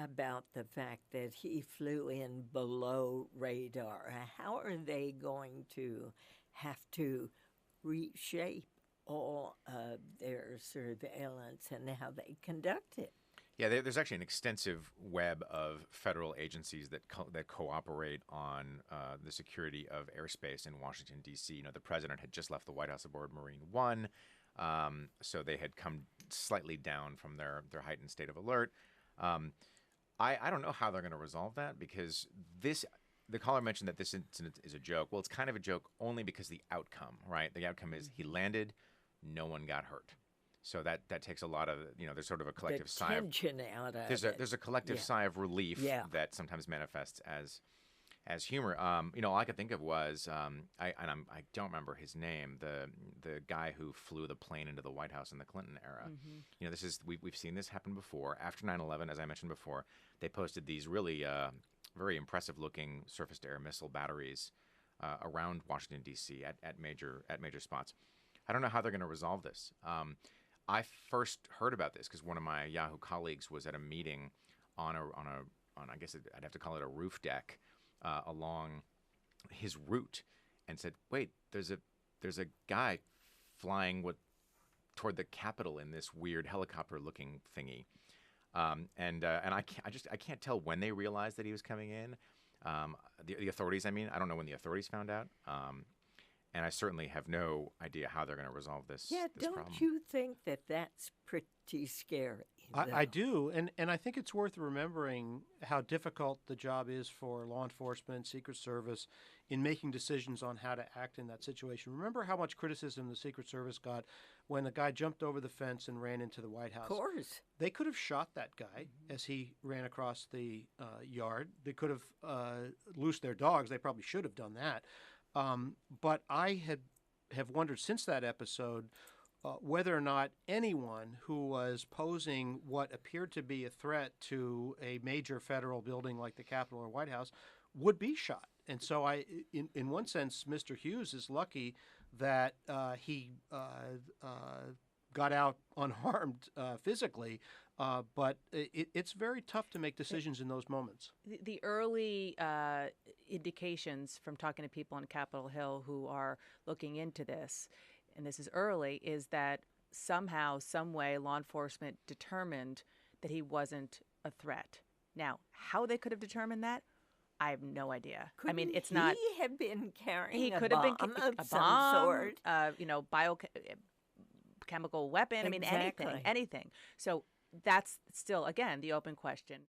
about the fact that he flew in below radar. How are they going to have to reshape all of their surveillance and how they conduct it? Yeah, there's actually an extensive web of federal agencies that cooperate on the security of airspace in Washington, D.C. You know, the president had just left the White House aboard Marine One, so they had come slightly down from their heightened state of alert. I don't know how they're going to resolve that because the caller mentioned that this incident is a joke. Well, it's kind of a joke only because the outcome, right? The outcome is he landed, no one got hurt. So that takes a lot of, there's sort of a collective The sigh of tension out of there's a collective sigh of relief that sometimes manifests as humor. All I could think of was I don't remember his name, the guy who flew the plane into the White House in the Clinton era. Mm-hmm. We've seen this happen before. After 9/11, as I mentioned before, they posted these really very impressive looking surface-to-air missile batteries around Washington D.C. at major spots. I don't know how they're going to resolve this. I first heard about this because one of my Yahoo colleagues was at a meeting on I guess I'd have to call it a roof deck along his route, and said, "Wait, there's a guy flying toward the Capitol in this weird helicopter-looking thingy," and I can't tell when they realized that he was coming in. The authorities, I don't know when the authorities found out. And I certainly have no idea how they're going to resolve this. Yeah, this don't problem. you think that that's pretty scary? I do, and I think it's worth remembering how difficult the job is for law enforcement, Secret Service, in making decisions on how to act in that situation. Remember how much criticism the Secret Service got when the guy jumped over the fence and ran into the White House? Of course. They could have shot that guy as he ran across the yard. They could have loosed their dogs. They probably should have done that. But I have wondered since that episode whether or not anyone who was posing what appeared to be a threat to a major federal building like the Capitol or White House would be shot. And so in one sense, Mr. Hughes is lucky that he got out unharmed physically, but it's very tough to make decisions in those moments. The early indications from talking to people on Capitol Hill who are looking into this, and this is early, is that somehow, some way, law enforcement determined that he wasn't a threat. Now, how they could have determined that, I have no idea. It's not. He have been carrying he a could bomb have been of a some bomb, sort. biochemical weapon. Exactly. Anything. So that's still, again, the open question.